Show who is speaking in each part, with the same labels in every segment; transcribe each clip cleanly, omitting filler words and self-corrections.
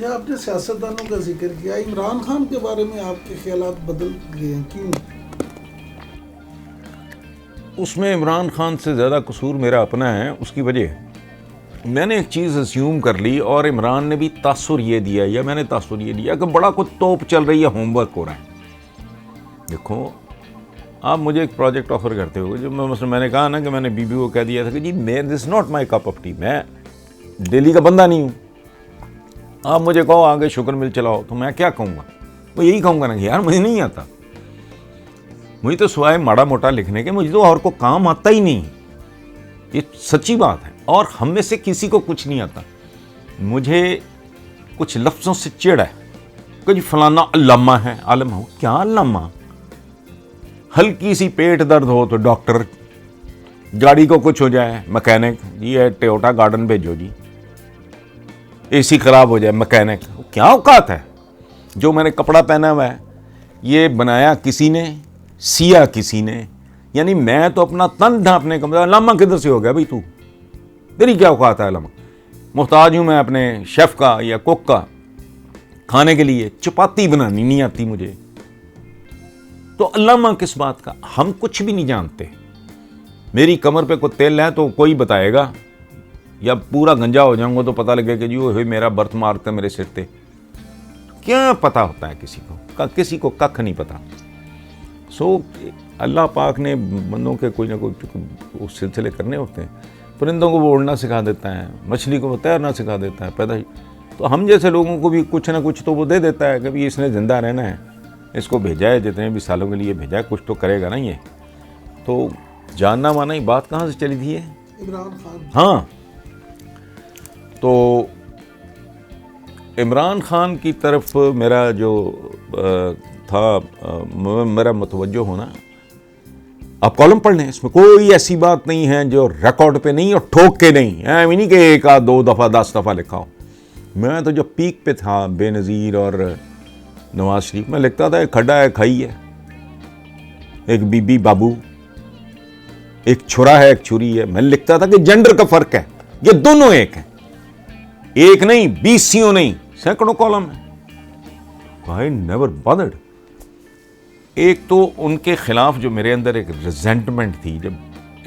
Speaker 1: अच्छा, आपने सियासतदानों का जिक्र किया, इमरान खान के बारे में आपके ख्यालात बदल गए हैं, क्यों?
Speaker 2: उसमें इमरान खान से ज़्यादा कसूर मेरा अपना है। उसकी वजह मैंने एक चीज़ अस्यूम कर ली और इमरान ने भी तासुर ये दिया या मैंने तासुर ये दिया कि बड़ा कुछ तोप चल रही है, होमवर्क हो रहा है। देखो, आप मुझे एक प्रोजेक्ट ऑफर करते हो, जो मैंने कहा ना कि मैंने बीबी को कह दिया था कि जी मैं this not my cup of T, मैं दिल्ली का बंदा नहीं हूँ। आप मुझे कहो आगे शुगर मिल चलाओ तो मैं क्या कहूँगा? वो यही कहूँगा ना कि यार मुझे नहीं आता, मुझे तो सिवाय माड़ा मोटा लिखने के मुझे तो और को काम आता ही नहीं। ये सच्ची बात है। और हम में से किसी को कुछ नहीं आता। मुझे कुछ लफ्ज़ों से चिढ़ है कि जी फलाना अल्लामा है, आलम हो क्या अल्लामा? हल्की सी पेट दर्द हो तो डॉक्टर, गाड़ी को कुछ हो जाए मैकेनिक, ये टोयोटा गार्डन भेजो जी, एसी खराब हो जाए मैकेनिक, क्या औकात है? जो मैंने कपड़ा पहना हुआ है ये बनाया किसी ने, सिया किसी ने, यानी मैं तो अपना तन ढांपने का मतलब, अल्लामा किधर से हो गया भाई तू? तेरी क्या औकात है अल्लामा? मोहताज हूं मैं अपने शेफ का या कुक का, खाने के लिए चपाती बनानी नहीं आती मुझे, तो अल्लामा किस बात का? हम कुछ भी नहीं जानते। मेरी कमर पे कोई तेल है तो कोई बताएगा, या पूरा गंजा हो जाऊंगा तो पता लगेगा कि जी वो मेरा बर्थ मार्क था मेरे सिर पे। क्या पता होता है किसी को कख नहीं पता। सो अल्लाह पाक ने बंदों के कोई ना कोई सिलसिले करने होते हैं। परिंदों को वो उड़ना सिखा देता है, मछली को वो तैरना सिखा देता है पैदा ही, तो हम जैसे लोगों को भी कुछ ना कुछ तो वो दे देता है कि भाई इसने ज़िंदा रहना है, इसको भेजा है, जितने भी सालों के लिए भेजा है, कुछ तो करेगा ना ये। तो जानना माना ही बात कहाँ से चली थी ये?
Speaker 1: इमरान खान।
Speaker 2: हाँ, तो इमरान खान की तरफ मेरा जो था, मेरा मुतवज्जो होना, आप कॉलम पढ़ लें, इसमें कोई ऐसी बात नहीं है जो रिकॉर्ड पे नहीं और ठोक के नहीं है, नहीं कि एक आध 2 दफ़ा 10 दफ़ा लिखा हो। मैं तो जो पीक पे था बेनज़ीर और नवाज शरीफ में लिखता था, एक खड्डा है खाई है, एक बीबी बाबू, एक छुरा है एक छुरी है। मैं लिखता था कि जेंडर का फर्क है, ये दोनों एक है, एक नहीं 20 नहीं, सैकड़ों कॉलम है। I never bothered. एक तो उनके खिलाफ जो मेरे अंदर एक रिजेंटमेंट थी जब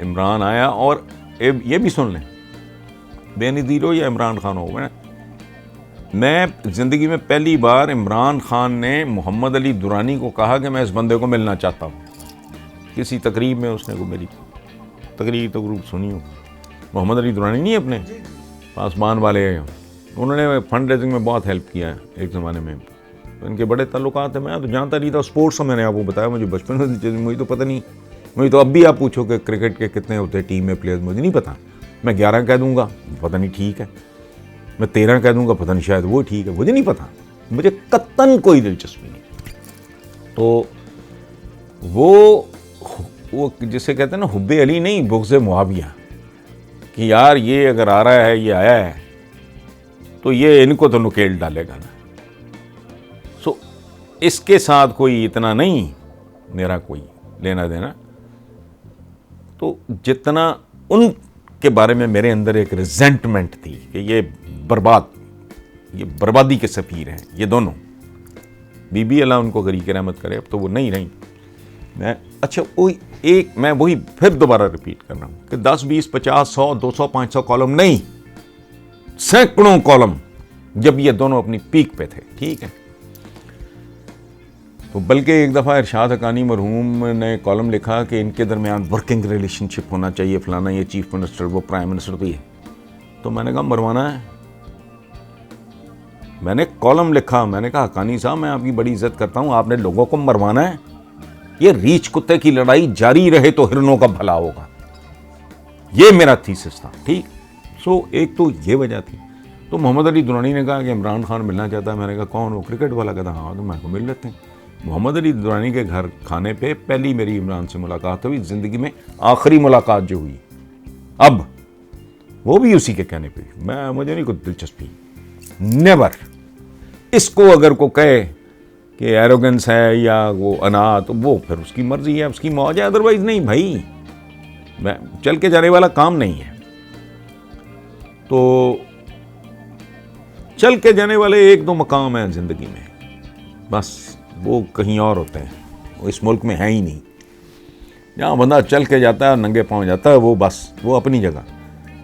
Speaker 2: इमरान आया, और ये भी सुन लें, बेनज़ीर हो या इमरान खान हो, मैं ज़िंदगी में पहली बार इमरान खान ने मोहम्मद अली दुरानी को कहा कि मैं इस बंदे को मिलना चाहता हूँ। किसी तकरीब में उसने को मेरी तकरीर तो ग्रुप सुनी हो, मोहम्मद अली दुरानी नहीं अपने पासवान वाले, उन्होंने फंड रेजिंग में बहुत हेल्प किया है एक ज़माने में, इनके बड़े ताल्लुकात हैं। मैं तो जानता नहीं था स्पोर्ट्स, मैंने आपको बताया, मुझे बचपन में मुझे तो पता नहीं, मुझे तो अब भी आप पूछो कि क्रिकेट के कितने होते हैं टीम में प्लेयर्स, मुझे नहीं पता। मैं 11 कह दूंगा, पता नहीं ठीक है, मैं 13 कह दूंगा, पता नहीं शायद वो ठीक है, मुझे नहीं पता, मुझे कत्तन कोई दिलचस्पी नहीं। तो वो जिसे कहते हैं ना हुब्बे अली नहीं, बुग़्ज़े मुआविया, कि यार ये अगर आ रहा है, ये आया है तो ये इनको तो नुकेल डालेगा ना। सो इसके साथ कोई इतना नहीं मेरा कोई लेना देना, तो जितना उनके बारे में मेरे अंदर एक रिजेंटमेंट थी कि ये बर्बादी के सफ़ीर हैं ये दोनों। बीबी अल्लाह उनको गरीक रहमत करे, अब तो वो नहीं रही। मैं वही फिर दोबारा रिपीट कर रहा हूँ कि 10, 20, 50, 100, 200, 500 कॉलम नहीं, सैकड़ों कॉलम जब ये दोनों अपनी पीक पे थे, ठीक है। तो बल्कि एक दफ़ा इरशाद हक़ानी मरहूम ने कॉलम लिखा कि इनके दरमियान वर्किंग रिलेशनशिप होना चाहिए, फलाना, ये चीफ मिनिस्टर, वो प्राइम मिनिस्टर, तो ये। तो मैंने कहा मरवाना है। मैंने कॉलम लिखा, मैंने कहा हक़ानी साहब मैं आपकी बड़ी इज्जत करता हूँ, आपने लोगों को मरवाना है, ये रीछ कुत्ते की लड़ाई जारी रहे तो हिरनों का भला होगा, ये मेरा थीसिस था, ठीक। सो एक तो ये वजह थी। तो मोहम्मद अली दुरानी ने कहा कि इमरान खान मिलना चाहता है। मैंने कहा कौन? वो क्रिकेट वाला। कहता हाँ, तो मैं को मिल लेते हैं। मोहम्मद अली दुरानी के घर खाने पे पहली मेरी इमरान से मुलाकात हुई, ज़िंदगी में आखिरी मुलाकात जो हुई, अब वो भी उसी के कहने पे। मुझे नहीं कोई दिलचस्पी, नेवर। इसको अगर को कहे कि एरोगेंस है या वो अना, तो वो फिर उसकी मर्जी है, उसकी मौज है, अदरवाइज नहीं भाई, मैं चल के जाने वाला काम नहीं है। तो चल के जाने वाले एक दो मकाम हैं ज़िंदगी में, बस वो कहीं और होते हैं, वो इस मुल्क में है ही नहीं। जहाँ बंदा चल के जाता है, नंगे पाँव जाता है, वो बस वो अपनी जगह,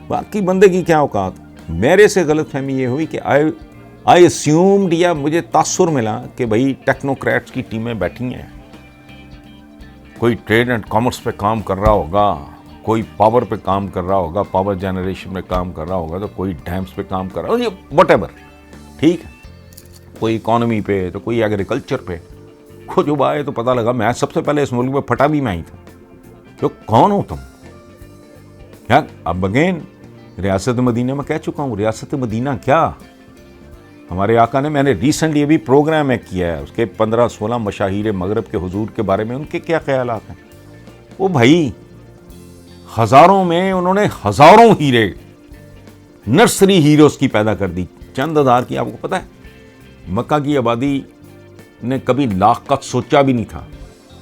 Speaker 2: बाकी बंदे की क्या औकात। मेरे से गलतफहमी ये हुई कि आई अस्यूम्ड, या मुझे तासुर मिला कि भाई टेक्नोक्रेट्स की टीमें बैठी हैं, कोई ट्रेड एंड कॉमर्स पे काम कर रहा होगा, कोई पावर पे काम कर रहा होगा, पावर जनरेशन में काम कर रहा होगा, तो कोई डैम्स पे काम कर रहा होगा, व्हाटएवर, ठीक है, कोई इकोनॉमी पे, तो कोई एग्रीकल्चर पे। खुद जब आए तो पता लगा मैं सबसे पहले इस मुल्क में फटा भी मैं ही था। तो कौन हो तुम? क्या अब अगेन रियासत मदीना में कह चुका हूँ, रियासत मदीना क्या, हमारे आका ने, मैंने रिसेंटली अभी प्रोग्राम में किया है, उसके 15-16 मशाहिर मगरब के हुजूर के बारे में उनके क्या ख्यालात हैं। वो भाई हज़ारों में उन्होंने हज़ारों हीरे, नर्सरी हीरोज़ की पैदा कर दी, चंद हज़ार की। आपको पता है मक्का की आबादी ने कभी लाख का सोचा भी नहीं था,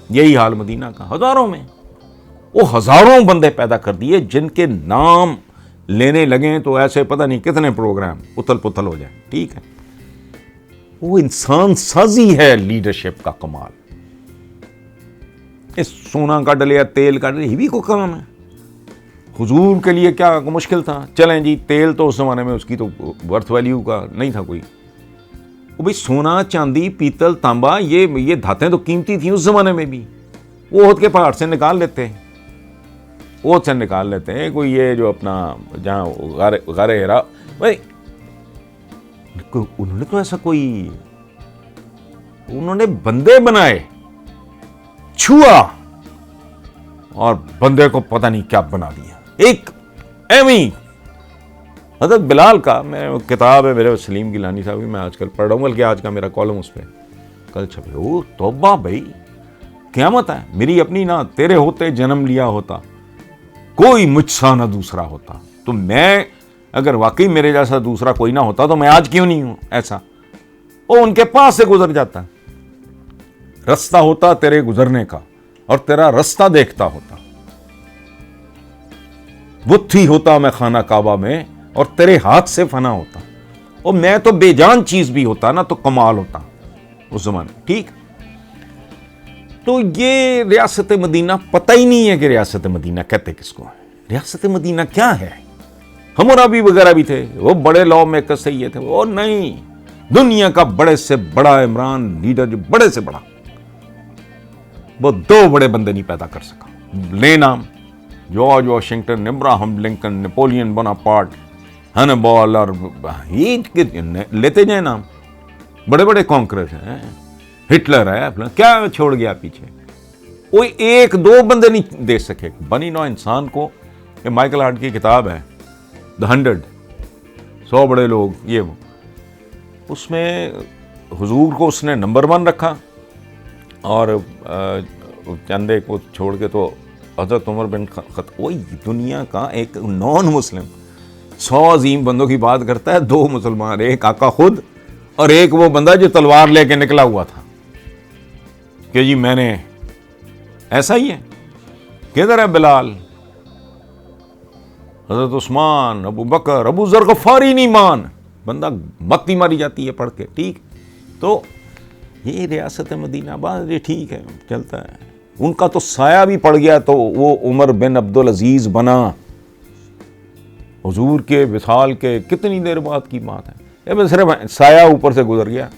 Speaker 2: यही हाल मदीना का, हज़ारों में वो हज़ारों बंदे पैदा कर दिए, जिनके नाम लेने लगे तो ऐसे पता नहीं कितने प्रोग्राम उथल पुथल हो जाए, ठीक है। वो इंसान साजी है लीडरशिप का कमाल। इस सोना का डलिया, तेल का डलिया, ये भी को काम है। हुजूर के लिए क्या मुश्किल था, चलें जी, तेल तो उस जमाने में उसकी तो वर्थ वैल्यू का नहीं था कोई। वो भाई सोना, चांदी, पीतल, तांबा, ये धातें तो कीमती थी उस जमाने में भी। वो ओहद के पहाड़ से निकाल लेते हैं, ओहद से निकाल लेते हैं। कोई ये जो अपना जहाँ गारे हेरा, भाई उन्होंने तो ऐसा कोई, उन्होंने बंदे बनाए, छुआ और बंदे को पता नहीं क्या बना दिया। एक एवी हज़रत बिलाल का, मैं किताब है मेरे सलीम गिलानी साहब की, मैं आजकल पढ़ रहा हूँ, बल्कि आज का मेरा कॉलम उस पर कल छपे। ओ तौबा भाई, क़यामत है मेरी अपनी ना, तेरे होते जन्म लिया होता, कोई मुझसा ना दूसरा होता। तो मैं अगर वाकई मेरे जैसा दूसरा कोई ना होता तो मैं आज क्यों नहीं हूं ऐसा। वो उनके पास से गुजर जाता, रास्ता होता तेरे गुजरने का और तेरा रास्ता देखता होता, बुत्थी होता मैं खाना काबा में और तेरे हाथ से फना होता, और मैं तो बेजान चीज भी होता ना तो कमाल होता उस जमाने, ठीक। तो ये रियासत मदीना, पता ही नहीं है कि रियासत मदीना कहते किसको है, रियासत मदीना क्या है। हम्मुराबी वगैरह भी थे, वो बड़े लॉ मेकर से ये थे, वो नहीं, दुनिया का बड़े से बड़ा इमरान लीडर, जो बड़े से बड़ा, वो दो बड़े बंदे नहीं पैदा कर सका। ले नाम, George Washington, Abraham Lincoln, Napoleon Bonaparte, Hannibal, और लेते जाए नाम, बड़े बड़े कॉन्करर हैं, हिटलर है, क्या छोड़ गया पीछे। कोई एक दो बंदे नहीं दे सके बनी नौ इंसान को। ये माइकल हार्ट की किताब है द 100, 100 बड़े लोग, ये वो, उसमें हुजूर को उसने नंबर 1 रखा और चंदे को छोड़ के तो हज़रत उमर बिन खत्ताब। वही दुनिया का एक नॉन मुस्लिम 100 अजीम बंदों की बात करता है, 2 मुसलमान, एक आका खुद और एक वो बंदा जो तलवार लेके निकला हुआ था कि जी मैंने, ऐसा ही है। किधर है बिलाल, हज़रत उस्मान, अबू बकर, अबू ज़र गफ़ारी नहीं मान, बंदा मत्ती मारी जाती है पढ़ के, ठीक। तो ये रियासत मदीना बात, ये ठीक है, चलता है। उनका तो साया भी पड़ गया तो वो उमर बिन अब्दुल अजीज़ बना, हुजूर के विसाल के कितनी देर बाद की बात है। ये बस सिर्फ साया ऊपर से गुजर गया,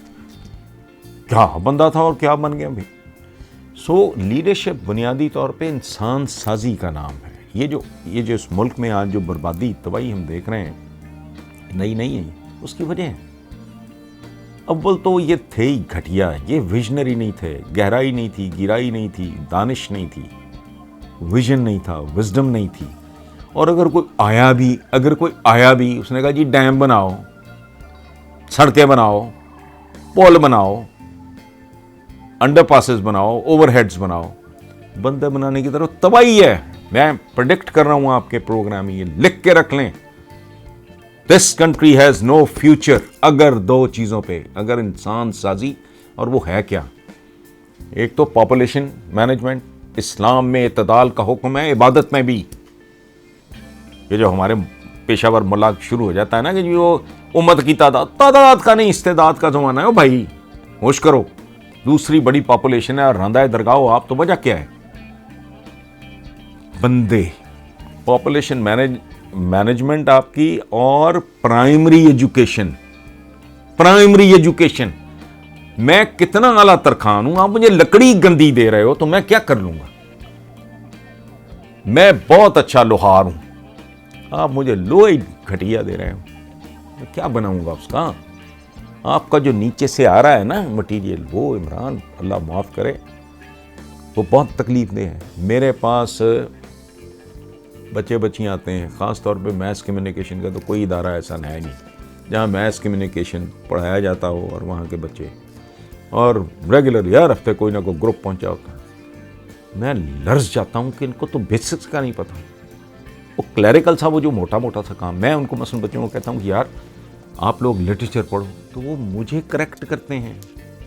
Speaker 2: क्या बंदा था और क्या बन गया भाई। सो लीडरशिप बुनियादी तौर पे इंसान साजी का नाम है। ये जो इस मुल्क में आज जो बर्बादी तबाही हम देख रहे हैं, नई नहीं है, उसकी वजह है अव्वल तो ये थे ही घटिया, ये विजनरी नहीं थे, गहराई नहीं थी, गिराई नहीं थी, दानिश नहीं थी, विजन नहीं था, विजडम नहीं थी। और अगर कोई आया भी उसने कहा जी डैम बनाओ, सड़कें बनाओ, पुल बनाओ, अंडरपासेस बनाओ, ओवरहेड्स बनाओ, बंदे बनाने की तरफ तबाही है। मैं प्रेडिक्ट कर रहा हूं आपके प्रोग्राम में, ये लिख के रख लें, this country has no future अगर 2 चीजों पे, अगर इंसान साजी, और वो है क्या, एक तो पॉपुलेशन मैनेजमेंट, इस्लाम में इत्तदाल का हुक्म है, इबादत में भी। ये जो हमारे पेशावर मुल्ला शुरू हो जाता है ना कि जी वो उम्मत की तादाद का नहीं, इस्तेदाद का ज़माना है। ओ भाई होश करो, दूसरी बड़ी पॉपुलेशन है और रंधा दरगाह हो आप, तो वजह क्या है? बंदे, पॉपुलेशन मैनेजमेंट आपकी और प्राइमरी एजुकेशन। मैं कितना आला तरखान हूं, आप मुझे लकड़ी गंदी दे रहे हो तो मैं क्या कर लूंगा? मैं बहुत अच्छा लोहार हूं, आप मुझे लोहे घटिया दे रहे हो, मैं क्या बनाऊंगा उसका? आपका जो नीचे से आ रहा है ना मटीरियल, वो इमरान अल्लाह माफ़ करे, वो बहुत तकलीफ दे है। मेरे पास बच्चे बच्चियाँ आते हैं, ख़ास तौर पे मैथ्स कम्युनिकेशन का तो कोई इदारा ऐसा है नहीं जहाँ मैथ्स कम्युनिकेशन पढ़ाया जाता हो और वहाँ के बच्चे, और रेगुलर यार हफ्ते कोई ना कोई ग्रुप पहुँचा होता है। मैं लर्ज जाता हूँ कि इनको तो बेसिक्स का नहीं पता। वो क्लैरिकल सा, वो जो मोटा मोटा सा काम, मैं उनको मसलन बच्चों को कहता हूँ कि यार आप लोग लिटरेचर पढ़ो, तो वो मुझे करेक्ट करते हैं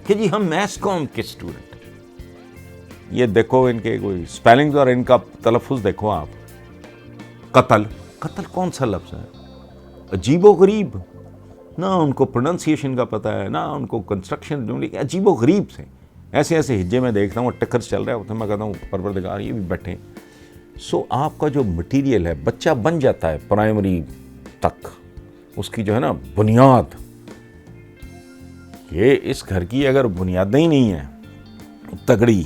Speaker 2: कि जी हम मैथ्स कॉम के स्टूडेंट। ये देखो इनके कोई स्पेलिंग्स और इनका तलफ़ुज़ देखो आप। कत्ल कौन सा लफ्ज़ है? अजीबो गरीब, ना उनको प्रोनाउंसिएशन का पता है, ना उनको कंस्ट्रक्शन, अजीबो गरीब से ऐसे ऐसे हिज्जे में देखता हूँ, टक्कर चल रहा है, तो मैं कहता हूँ परवरदिगार ये भी बैठे। सो आपका जो मटीरियल है, बच्चा बन जाता है प्राइमरी तक, उसकी जो है ना बुनियाद, ये इस घर की अगर बुनियादें ही नहीं है तगड़ी,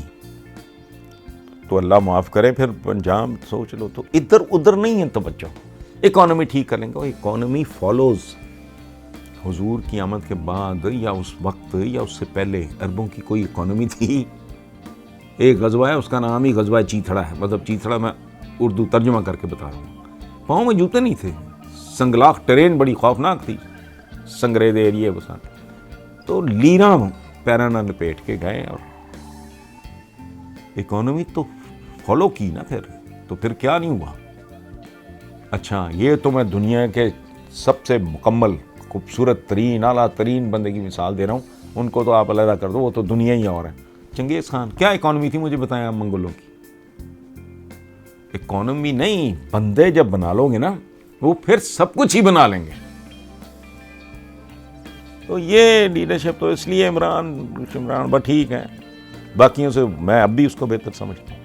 Speaker 2: तो अल्लाह माफ़ करे फिर पंजाब सोच लो, तो इधर उधर नहीं है तवज्जो। इकॉनमी ठीक कर लेंगे, इकॉनमी फॉलोज हुजूर की आमद के बाद या उस वक्त या उससे पहले अरबों की कोई इकॉनमी थी? एक गजवा है, उसका नाम ही गजवा चीथड़ा है, मतलब चीथड़ा मैं उर्दू तर्जुमा करके बता रहा हूँ। पाँव में जूते नहीं थे, संगलाख ट्रेन बड़ी खौफनाक थी, संगरेज एरिए बसा, तो लीरा पैरा न लपेट के गए और इकॉनमी तो फॉलो की ना, फिर क्या नहीं हुआ? अच्छा, ये तो मैं दुनिया के सबसे मुकम्मल खूबसूरत तरीन आला तरीन बंदे की मिसाल दे रहा हूँ, उनको तो आप अलग कर दो, वो तो दुनिया ही और है। चंगेज़ खान, क्या इकॉनमी थी मुझे बताएं आप मंगोलों की? इकॉनमी नहीं, बंदे जब बना लोगे ना, वो फिर सब कुछ ही बना लेंगे। तो ये लीडरशिप तो इसलिए इमरान बट ठीक है, बाकियों से मैं अब भी उसको बेहतर समझता हूँ।